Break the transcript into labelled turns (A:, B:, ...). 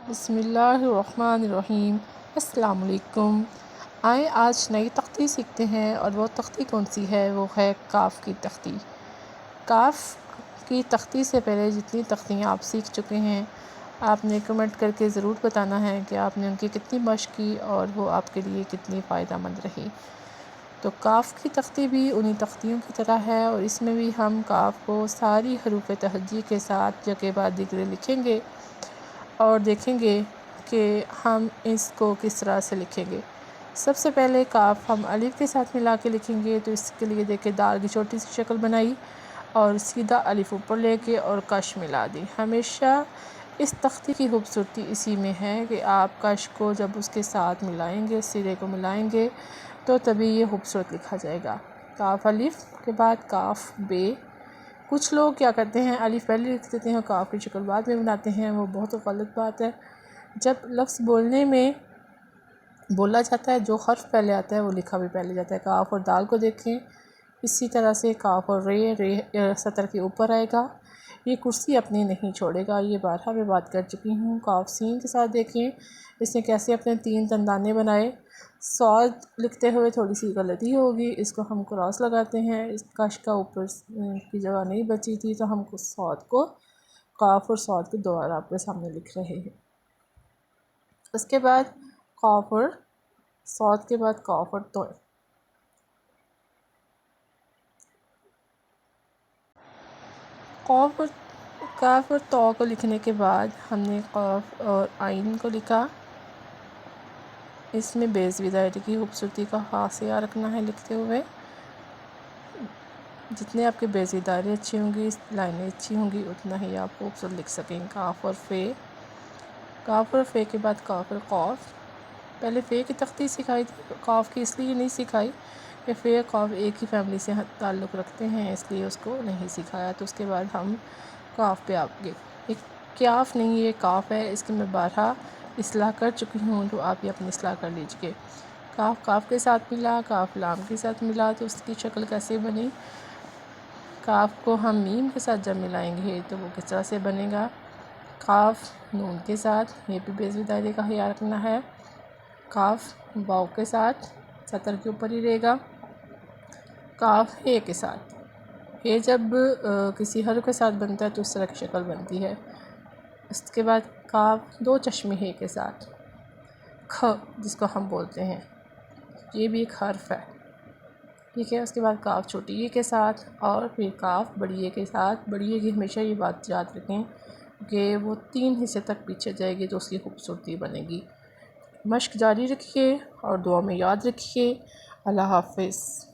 A: बिस्मिल्लाहिर्रहमानिर्रहीम। अस्सलाम वालेकुम। आए आज नई तख्ती सीखते हैं और वो तख्ती कौन सी है, वो है काफ़ की तख्ती। काफ़ की तख्ती से पहले जितनी तख्तियाँ आप सीख चुके हैं, आपने कमेंट करके ज़रूर बताना है कि आपने उनकी कितनी मशक़ की और वो आपके लिए कितनी फ़ायदेमंद रही। तो काफ़ की तख्ती भी उन्हीं तख्तियों की तरह है और इसमें भी हम काफ़ को सारी हरूफ़ तहज्जी के साथ जगह बाद दिक्र लिखेंगे और देखेंगे कि हम इसको किस तरह से लिखेंगे। सबसे पहले काफ़ हम अलिफ के साथ मिला के लिखेंगे, तो इसके लिए देखिए दाल की छोटी सी शक्ल बनाई और सीधा अलिफ ऊपर लेके और कश मिला दी। हमेशा इस तख्ती की खूबसूरती इसी में है कि आप कश को जब उसके साथ मिलाएंगे, सिरे को मिलाएंगे, तो तभी ये खूबसूरत लिखा जाएगा। काफ़ अलिफ के बाद काफ़ बे। कुछ लोग क्या करते हैं, अलिफ पहले लिख देते हैं और काफ़ की शक्ल बाद में बनाते हैं, वो बहुत गलत बात है। जब लफ्ज़ बोलने में बोला जाता है, जो हर्फ पहले आता है वो लिखा भी पहले जाता है। काफ़ और दाल को देखें, इसी तरह से काफ़ और रे सतर के ऊपर आएगा, ये कुर्सी अपनी नहीं छोड़ेगा। ये बारहा में बात कर चुकी हूँ। काफ़ सीन के साथ देखें, इसने कैसे अपने 3 तंदाने बनाए। सौद लिखते हुए थोड़ी सी गलती होगी, इसको हम क्रॉस लगाते हैं। इस कश का ऊपर की जगह नहीं बची थी, तो हम सौद को काफ़ और सौद को दोबारा आपके सामने लिख रहे हैं। उसके बाद काफ़ और सौद के बाद काफ़ और तो। काफ़ और तो को लिखने के बाद हमने काफ़ और आइन को लिखा। इसमें बेज़ विदायरे की खूबसूरती का ख़ास ख्याल रखना है लिखते हुए। जितने आपके बेज़ विदायरे अच्छी होंगी, लाइनें अच्छी होंगी, उतना ही आप खूबसूरत लिख सकेंगे। काफ़ और फ़े। काफ़ और फ़े के बाद काफ़ और क़ाफ़। पहले फ़े की तख्ती सिखाई थी, क़ाफ़ की इसलिए नहीं सिखाई कि फ़े क़ाफ़ एक ही फैमिली से ताल्लुक़ रखते हैं, इसलिए उसको नहीं सिखाया। तो उसके बाद हम काफ़ पे आ गए। ये क्याफ़ नहीं, ये काफ़ है। इसकी मैं बारहा इस्लाह कर चुकी हूँ, तो आप ये अपनी इस्लाह कर लीजिए। काफ़ काफ़ के साथ मिला, काफ़ लाम के साथ मिला, तो उसकी शक्ल कैसे बनी। काफ़ को हम मीम के साथ जब मिलाएंगे तो वो किस तरह से बनेगा। काफ़ नून के साथ, ये भी बेज़ विदायरे का ख्याल रखना है। काफ़ वाव के साथ सतर के ऊपर ही रहेगा। काफ़ हे के साथ, हे जब किसी हर्फ के साथ बनता है तो इस तरह की शक्ल बनती है। उसके बाद काफ़ दो चश्मे हे के साथ, ख जिसको हम बोलते हैं, ये भी एक हर्फ है, ठीक है। उसके बाद काफ़ छोटी ए के साथ और फिर काफ़ बड़ी ए के साथ। बड़ी ए की हमेशा ये बात याद रखें कि वो 3 हिस्से तक पीछे जाएगी तो उसकी खूबसूरती बनेगी। मश्क जारी रखिए और दुआ में याद रखिए। अल्लाह हाफ़िज़।